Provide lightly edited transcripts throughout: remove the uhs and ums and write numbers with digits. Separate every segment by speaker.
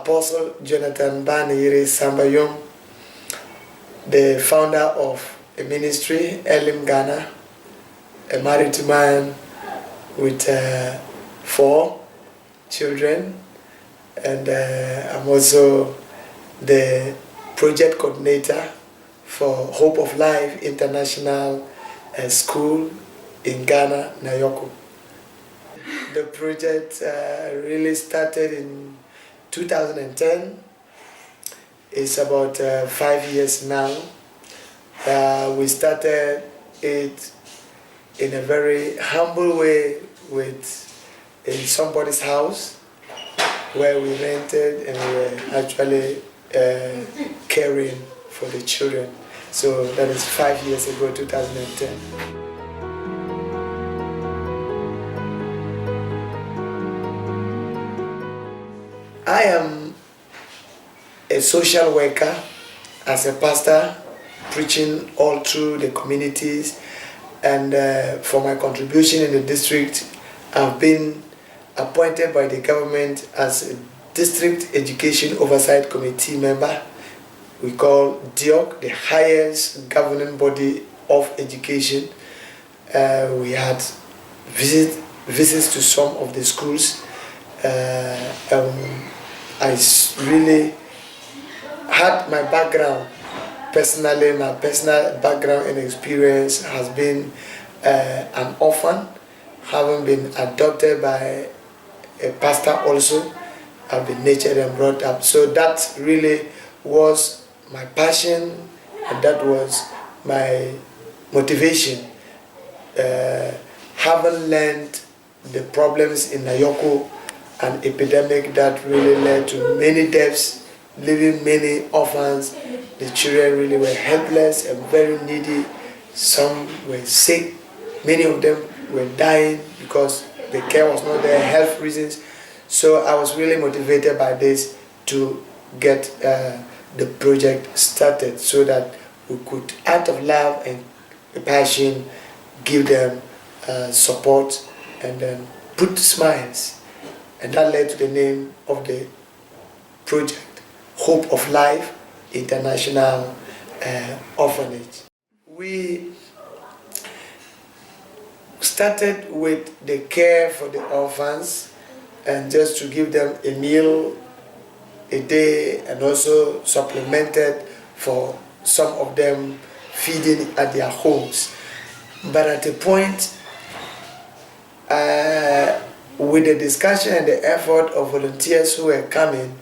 Speaker 1: Apostle Jonathan Baniyire Sambayom, the founder of a ministry, Elim Ghana, a married man with 4 children, and I'm also the project coordinator for Hope of Life International School in Ghana, Nayoko. The project really started in 2010. It's about 5 years now. We started it in a very humble way in somebody's house where we rented, and we were actually caring for the children. So that is 5 years ago, 2010. I am a social worker as a pastor, preaching all through the communities, and for my contribution in the district, I've been appointed by the government as a District Education Oversight Committee member. We call DIOC, the highest governing body of education. We had visits to some of the schools. I really had my background, personally, my personal background and experience has been an orphan, having been adopted by a pastor also. I've been nurtured and brought up. So that really was my passion, and that was my motivation. Having learned the problems in Nayoko, an epidemic that really led to many deaths, leaving many orphans. The children really were helpless and very needy. Some were sick. Many of them were dying because the care was not there, health reasons. So I was really motivated by this to get the project started so that we could, out of love and passion, give them support and then put smiles. And that led to the name of the project, Hope of Life International Orphanage. We started with the care for the orphans, and just to give them a meal a day, and also supplemented for some of them feeding at their homes. But at a point, with the discussion and the effort of volunteers who were coming,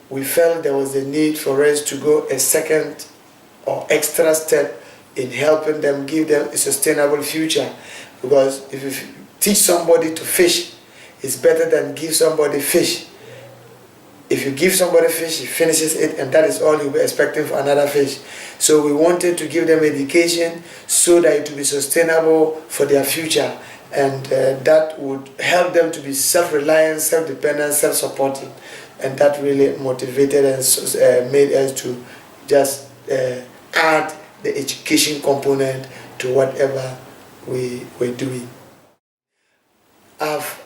Speaker 1: we felt there was a need for us to go a second or extra step in helping them, give them a sustainable future. Because if you teach somebody to fish, it's better than give somebody fish. If you give somebody fish, he finishes it, and that is all you'll be expecting for another fish. So we wanted to give them education so that it will be sustainable for their future, and that would help them to be self-reliant, self-dependent, self-supporting. And that really motivated and made us to just add the education component to whatever we were doing. I've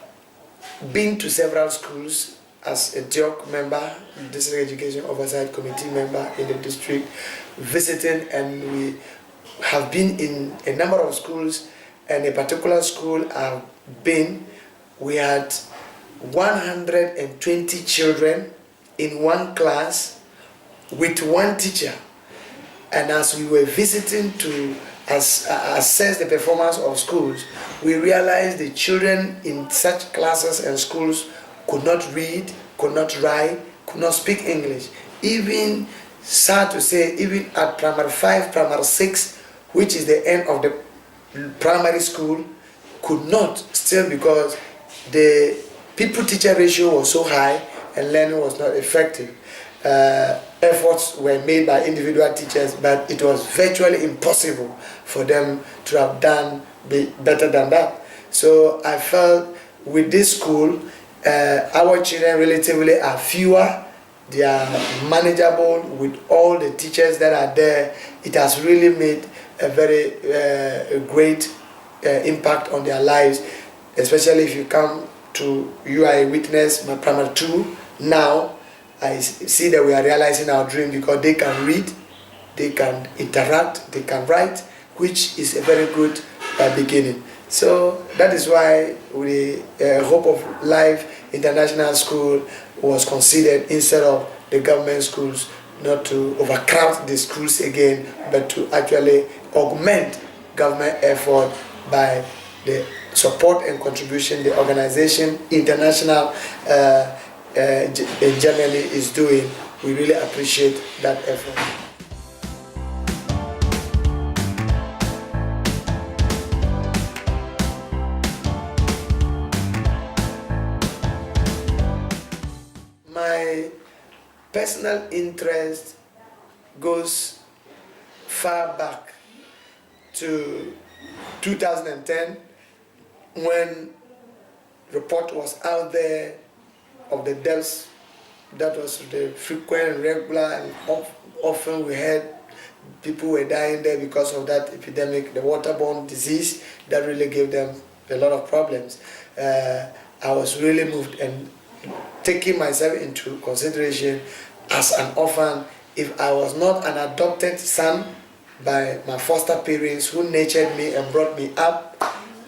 Speaker 1: been to several schools as a DIOC member, District Education Oversight Committee member in the district, visiting, and we have been in a number of schools. And a particular school I've been, we had 120 children in one class with one teacher. And as we were visiting to assess the performance of schools, we realized the children in such classes and schools could not read, could not write, could not speak English. Even, sad to say, even at primary 5, primary 6, which is the end of the primary school, could not, still, because the pupil-teacher ratio was so high and learning was not effective. Efforts were made by individual teachers, but it was virtually impossible for them to have done better than that. So I felt with this school, our children relatively are fewer, they are manageable with all the teachers that are there. It has really made a very great impact on their lives, especially if you come to, you are a witness, my primary 2 now, I see that we are realizing our dream because they can read, they can interact, they can write, which is a very good beginning. So that is why the Hope of Life International School was considered instead of the government schools, not to overcrowd the schools again, but to actually augment government effort by the support and contribution the organization international generally is doing. We really appreciate that effort. My personal interest goes far back to 2010 when report was out there of the deaths. That was the frequent, regular, and often we heard people were dying there because of that epidemic, the waterborne disease that really gave them a lot of problems. I was really moved, and taking myself into consideration as an orphan, if I was not an adopted son by my foster parents who nurtured me and brought me up,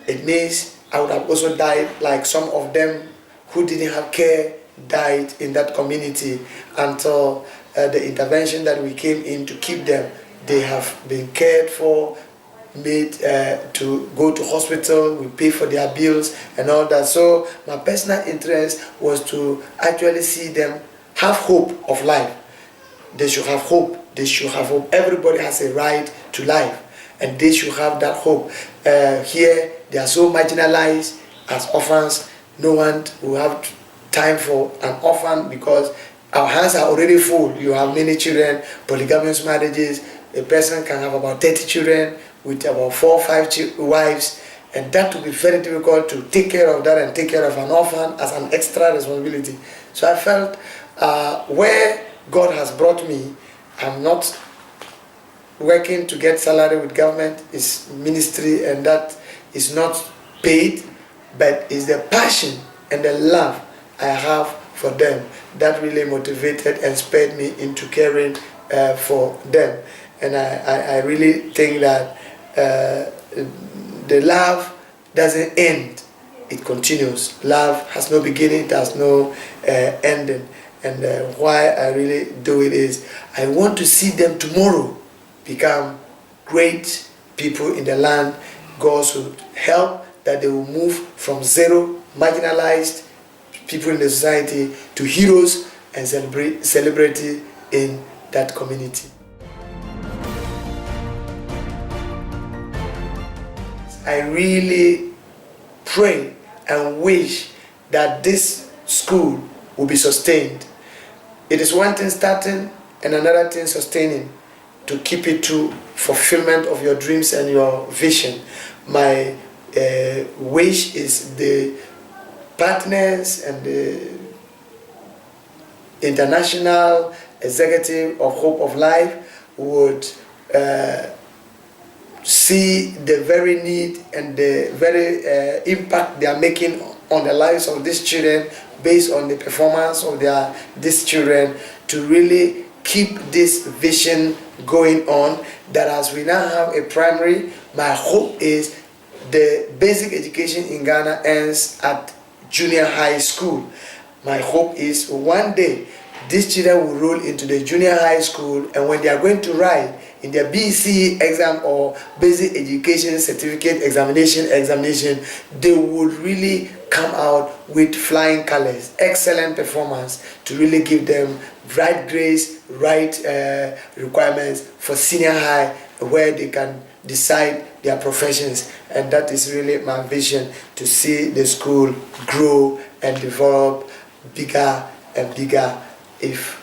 Speaker 1: it means I would have also died like some of them who didn't have care died in that community until the intervention that we came in to keep them. They have been cared for, made to go to hospital, we pay for their bills and all that. So my personal interest was to actually see them have hope of life. They should have hope. They should have hope. Everybody has a right to life, and they should have that hope. Here, they are so marginalized as orphans. No one will have time for an orphan because our hands are already full. You have many children, polygamous marriages. A person can have about 30 children with about 4 or 5 wives, and that will be very difficult to take care of that and take care of an orphan as an extra responsibility. So I felt where God has brought me, I'm not working to get salary with government, it's ministry, and that is not paid, but it's the passion and the love I have for them that really motivated and spurred me into caring for them. And I really think that the love doesn't end, it continues. Love has no beginning, it has no ending. And why I really do it is I want to see them tomorrow become great people in the land. God should help that they will move from zero, marginalized people in the society, to heroes and celebrity in that community. I really pray and wish that this school will be sustained. It is one thing starting and another thing sustaining, to keep it to fulfillment of your dreams and your vision. My wish is the partners and the international executive of Hope of Life would see the very need and the very impact they are making on the lives of these children based on the performance of these children, to really keep this vision going on. That as we now have a primary, my hope is the basic education in Ghana ends at junior high school. My hope is one day these children will roll into the junior high school, and when they are going to write in their BC exam or basic education certificate examination, they would really come out with flying colors, excellent performance, to really give them right grades, right requirements for senior high, where they can decide their professions. And that is really my vision, to see the school grow and develop bigger and bigger if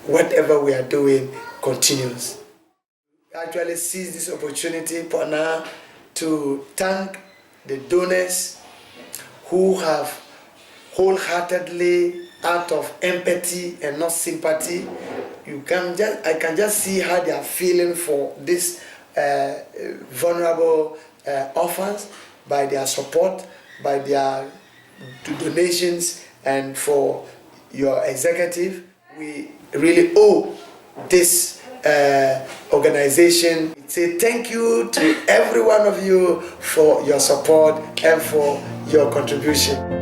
Speaker 1: whatever we are doing continues. I actually seize this opportunity for now to thank the donors who have wholeheartedly, out of empathy and not sympathy, I can just see how they are feeling for this vulnerable orphans, by their support, by their donations, and for your executive. We really owe this organization. Say thank you to every one of you for your support and for your contribution.